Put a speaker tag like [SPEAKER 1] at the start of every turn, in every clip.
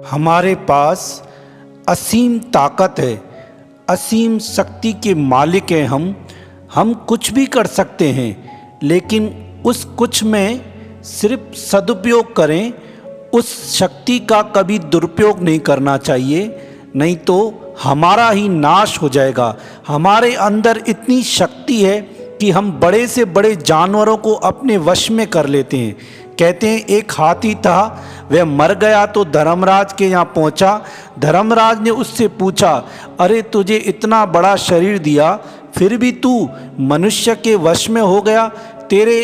[SPEAKER 1] हमारे पास असीम ताकत है, असीम शक्ति के मालिक हैं हम कुछ भी कर सकते हैं, लेकिन उस कुछ में सिर्फ सदुपयोग करें। उस शक्ति का कभी दुरुपयोग नहीं करना चाहिए, नहीं तो हमारा ही नाश हो जाएगा। हमारे अंदर इतनी शक्ति है कि हम बड़े से बड़े जानवरों को अपने वश में कर लेते हैं। कहते हैं एक हाथी था, वह मर गया तो धर्मराज के यहाँ पहुँचा। धर्मराज ने उससे पूछा, अरे तुझे इतना बड़ा शरीर दिया, फिर भी तू मनुष्य के वश में हो गया? तेरे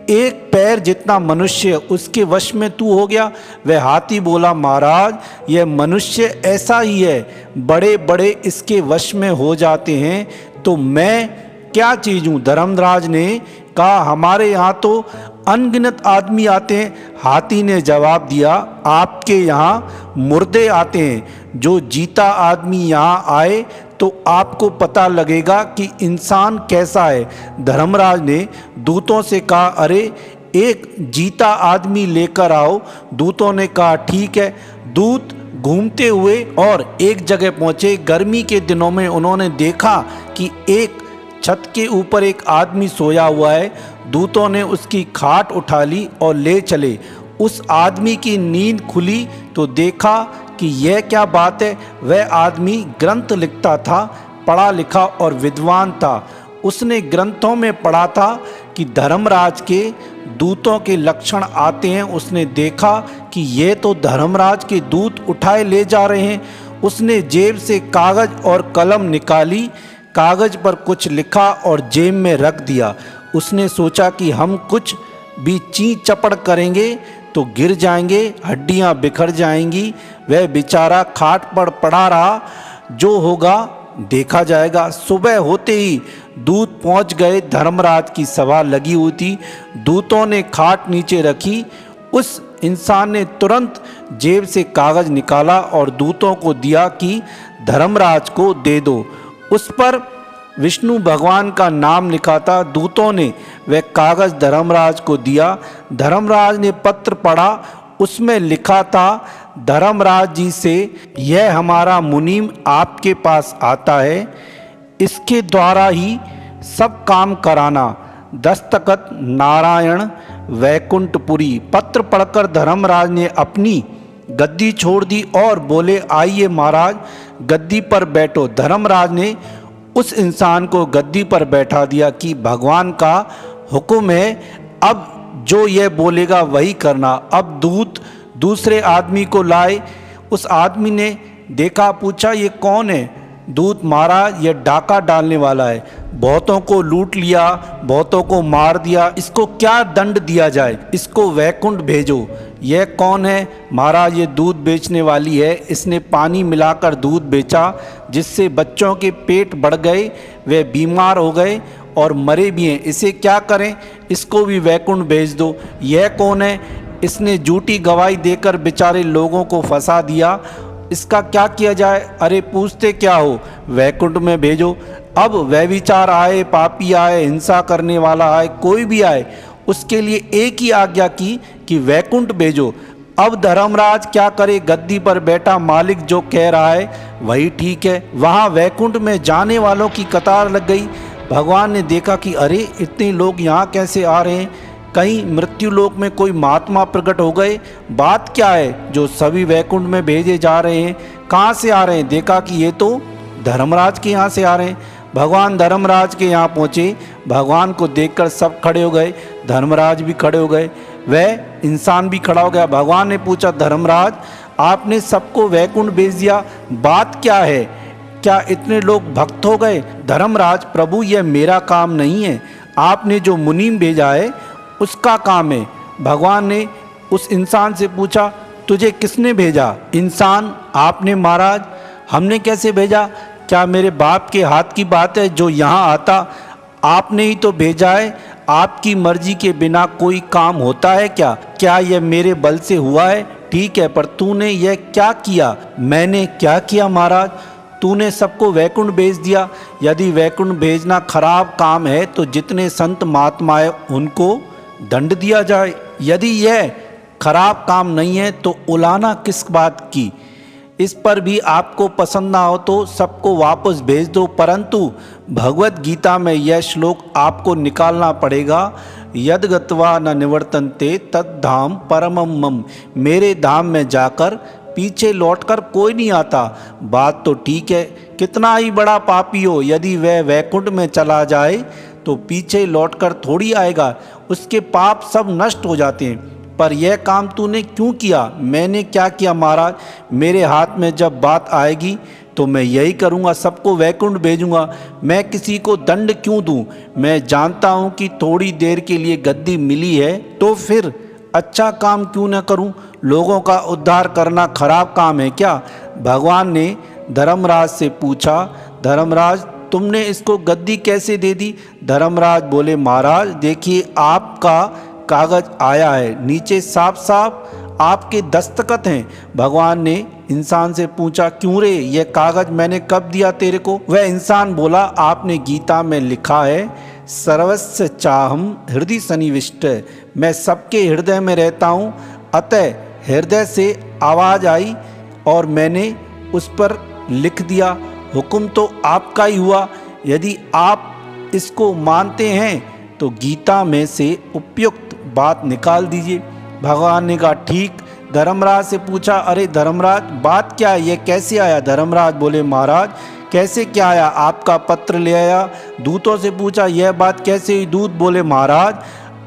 [SPEAKER 1] एक पैर जितना मनुष्य उसके वश में तू हो गया? वह हाथी बोला, महाराज यह मनुष्य ऐसा ही है, बड़े बड़े इसके वश में हो जाते हैं, तो मैं क्या चीज़ हूँ? धर्मराज ने कहा, हमारे यहाँ तो अनगिनत आदमी आते हैं। हाथी ने जवाब दिया, आपके यहाँ मुर्दे आते हैं। जो जीता आदमी यहाँ आए तो आपको पता लगेगा कि इंसान कैसा है। धर्मराज ने दूतों से कहा, अरे एक जीता आदमी लेकर आओ। दूतों ने कहा, ठीक है। दूत घूमते हुए और एक जगह पहुँचे। गर्मी के दिनों में उन्होंने देखा कि एक छत के ऊपर एक आदमी सोया हुआ है। दूतों ने उसकी खाट उठा ली और ले चले। उस आदमी की नींद खुली तो देखा कि यह क्या बात है। वह आदमी ग्रंथ लिखता था, पढ़ा लिखा और विद्वान था। उसने ग्रंथों में पढ़ा था कि धर्मराज के दूतों के लक्षण आते हैं। उसने देखा कि ये तो धर्मराज के दूत उठाए ले जा रहे हैं। उसने जेब से कागज़ और कलम निकाली, कागज़ पर कुछ लिखा और जेब में रख दिया। उसने सोचा कि हम कुछ भी ची चपड़ करेंगे तो गिर जाएंगे, हड्डियां बिखर जाएंगी। वह बेचारा खाट पर पड़ा रहा, जो होगा देखा जाएगा। सुबह होते ही दूत पहुंच गए। धर्मराज की सभा लगी हुई थी। दूतों ने खाट नीचे रखी। उस इंसान ने तुरंत जेब से कागज़ निकाला और दूतों को दिया कि धर्मराज को दे दो। उस पर विष्णु भगवान का नाम लिखा था। दूतों ने वह कागज़ धर्मराज को दिया। धर्मराज ने पत्र पढ़ा। उसमें लिखा था, धर्मराज जी से, यह हमारा मुनीम आपके पास आता है, इसके द्वारा ही सब काम कराना। दस्तखत नारायण वैकुंठपुरी। पत्र पढ़कर धर्मराज ने अपनी गद्दी छोड़ दी और बोले, आइए महाराज गद्दी पर बैठो। धर्मराज ने उस इंसान को गद्दी पर बैठा दिया कि भगवान का हुक्म है, अब जो यह बोलेगा वही करना। अब दूत दूसरे आदमी को लाए। उस आदमी ने देखा, पूछा, ये कौन है? दूत, महाराज यह डाका डालने वाला है, बहुतों को लूट लिया, बहुतों को मार दिया, इसको क्या दंड दिया जाए? इसको वैकुंठ भेजो। यह कौन है? महाराज ये दूध बेचने वाली है, इसने पानी मिलाकर दूध बेचा, जिससे बच्चों के पेट बढ़ गए, वे बीमार हो गए और मरे भी हैं। इसे क्या करें? इसको भी वैकुंठ भेज दो। यह कौन है? इसने झूठी गवाही देकर बेचारे लोगों को फंसा दिया, इसका क्या किया जाए? अरे पूछते क्या हो, वैकुंठ में भेजो। अब व्यभिचार आए, पापी आए, हिंसा करने वाला आए, कोई भी आए, उसके लिए एक ही आज्ञा की कि वैकुंठ भेजो। अब धर्मराज क्या करे? गद्दी पर बैठा, मालिक जो कह रहा है वही ठीक है। वहाँ वैकुंठ में जाने वालों की कतार लग गई। भगवान ने देखा कि अरे इतने लोग यहाँ कैसे आ रहे हैं? कहीं मृत्यु लोक में कोई महात्मा प्रकट हो गए? बात क्या है जो सभी वैकुंठ में भेजे जा रहे हैं? कहाँ से आ रहे हैं? देखा कि ये तो धर्मराज के यहाँ से आ रहे हैं। भगवान धर्मराज के यहाँ पहुँचे। भगवान को देखकर सब खड़े हो गए। धर्मराज भी खड़े हो गए, वह इंसान भी खड़ा हो गया। भगवान ने पूछा, धर्मराज आपने सबको वैकुंठ भेज दिया, बात क्या है? क्या इतने लोग भक्त हो गए? धर्मराज, प्रभु यह मेरा काम नहीं है, आपने जो मुनीम भेजा है उसका काम है। भगवान ने उस इंसान से पूछा, तुझे किसने भेजा? इंसान, आपने महाराज। हमने कैसे भेजा? क्या मेरे बाप के हाथ की बात है जो यहाँ आता? आपने ही तो भेजा है। आपकी मर्जी के बिना कोई काम होता है क्या? क्या यह मेरे बल से हुआ है? ठीक है, पर तूने यह क्या किया? मैंने क्या किया महाराज? तूने सबको वैकुंठ भेज दिया। यदि वैकुंठ भेजना खराब काम है तो जितने संत महात्मा है उनको दंड दिया जाए। यदि यह खराब काम नहीं है तो उलाना किस बात की? इस पर भी आपको पसंद ना हो तो सबको वापस भेज दो, परंतु भगवत गीता में यह श्लोक आपको निकालना पड़ेगा। यद गत्वा न निवर्तन्ते तद धाम परमम मम। मेरे धाम में जाकर पीछे लौटकर कोई नहीं आता। बात तो ठीक है, कितना ही बड़ा पापी हो, यदि वह वैकुंठ में चला जाए तो पीछे लौटकर थोड़ी आएगा, उसके पाप सब नष्ट हो जाते हैं। पर यह काम तूने क्यों किया? मैंने क्या किया महाराज? मेरे हाथ में जब बात आएगी तो मैं यही करूँगा, सबको वैकुंठ भेजूँगा। मैं किसी को दंड क्यों दूँ? मैं जानता हूँ कि थोड़ी देर के लिए गद्दी मिली है तो फिर अच्छा काम क्यों न करूं? लोगों का उद्धार करना खराब काम है क्या? भगवान ने धर्मराज से पूछा, धर्मराज तुमने इसको गद्दी कैसे दे दी? धर्मराज बोले, महाराज देखिए आपका कागज आया है, नीचे साफ साफ आपके दस्तखत हैं। भगवान ने इंसान से पूछा, क्यों रे, यह कागज मैंने कब दिया तेरे को? वह इंसान बोला, आपने गीता में लिखा है सर्वस्य चाहम हृदय सन्निविष्ट। मैं सबके हृदय में रहता हूँ, अतः हृदय से आवाज़ आई और मैंने उस पर लिख दिया। हुक्म तो आपका ही हुआ। यदि आप इसको मानते हैं तो गीता में से उपयुक्त बात निकाल दीजिए। भगवान ने कहा ठीक। धर्मराज से पूछा, अरे धर्मराज बात क्या है, ये कैसे आया? धर्मराज बोले, महाराज कैसे क्या आया? आपका पत्र ले आया। दूतों से पूछा, यह बात कैसे हुई? दूत बोले, महाराज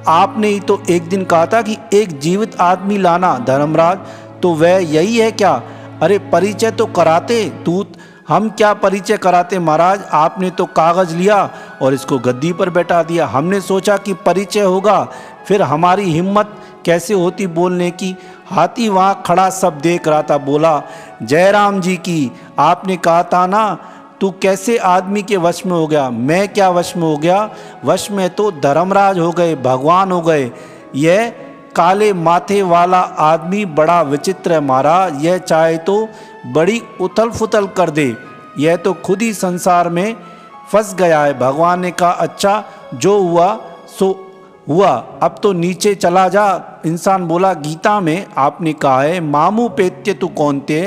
[SPEAKER 1] आपने ही तो एक दिन कहा था कि एक जीवित आदमी लाना। धर्मराज, तो वह यही है क्या? अरे परिचय तो कराते। दूत, हम क्या परिचय कराते महाराज, आपने तो कागज़ लिया और इसको गद्दी पर बैठा दिया। हमने सोचा कि परिचय होगा, फिर हमारी हिम्मत कैसे होती बोलने की। हाथी वहाँ खड़ा सब देख रहा था, बोला, जयराम जी की, आपने कहा था ना तू कैसे आदमी के वश में हो गया? मैं क्या वश में हो गया? वश में तो धर्मराज हो गए, भगवान हो गए। यह काले माथे वाला आदमी बड़ा विचित्र है महाराज, यह चाहे तो बड़ी उथल फुथल कर दे, यह तो खुद ही संसार में फंस गया है। भगवान ने कहा, अच्छा जो हुआ सो हुआ, अब तो नीचे चला जा। इंसान बोला, गीता में आपने कहा है मामू पेत्य तु कौन्ते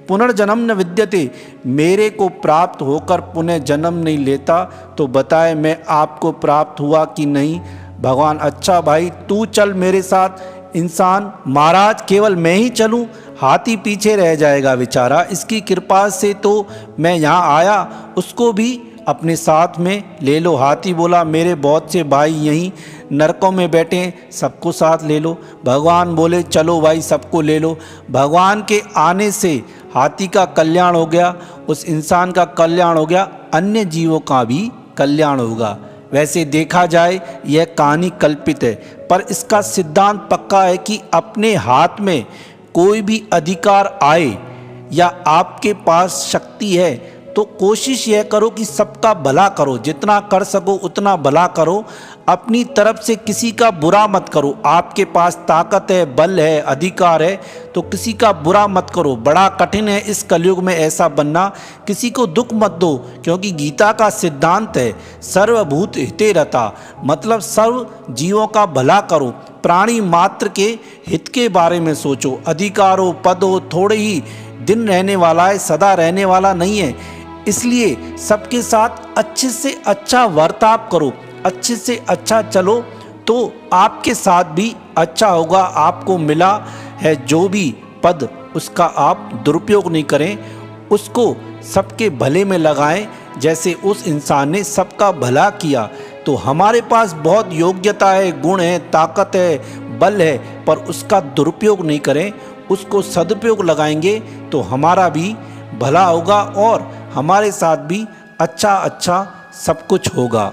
[SPEAKER 1] पुनर्जन्म न विद्यते। मेरे को प्राप्त होकर पुनः जन्म नहीं लेता, तो बताए मैं आपको प्राप्त हुआ कि नहीं? भगवान, अच्छा भाई तू चल मेरे साथ। इंसान, महाराज केवल मैं ही चलूं? हाथी पीछे रह जाएगा बेचारा, इसकी कृपा से तो मैं यहाँ आया, उसको भी अपने साथ में ले लो। हाथी बोला, मेरे बहुत से भाई यहीं नरकों में बैठे हैं, सबको साथ ले लो। भगवान बोले, चलो भाई सबको ले लो। भगवान के आने से हाथी का कल्याण हो गया, उस इंसान का कल्याण हो गया, अन्य जीवों का भी कल्याण होगा। वैसे देखा जाए यह कहानी कल्पित है, पर इसका सिद्धांत पक्का है कि अपने हाथ में कोई भी अधिकार आए या आपके पास शक्ति है तो कोशिश यह करो कि सबका भला करो, जितना कर सको उतना भला करो, अपनी तरफ से किसी का बुरा मत करो। आपके पास ताकत है, बल है, अधिकार है तो किसी का बुरा मत करो। बड़ा कठिन है इस कलयुग में ऐसा बनना, किसी को दुख मत दो, क्योंकि गीता का सिद्धांत है सर्वभूत हिते रता, मतलब सर्व जीवों का भला करो। प्राणी मात्र के हित के बारे में सोचो। अधिकार हो, पद हो, थोड़े ही दिन रहने वाला है, सदा रहने वाला नहीं है। इसलिए सबके साथ अच्छे से अच्छा बर्ताव करो, अच्छे से अच्छा चलो, तो आपके साथ भी अच्छा होगा। आपको मिला है जो भी पद, उसका आप दुरुपयोग नहीं करें, उसको सबके भले में लगाएं। जैसे उस इंसान ने सबका भला किया, तो हमारे पास बहुत योग्यता है, गुण है, ताकत है, बल है, पर उसका दुरुपयोग नहीं करें, उसको सदुपयोग लगाएंगे तो हमारा भी भला होगा और हमारे साथ भी अच्छा अच्छा सब कुछ होगा।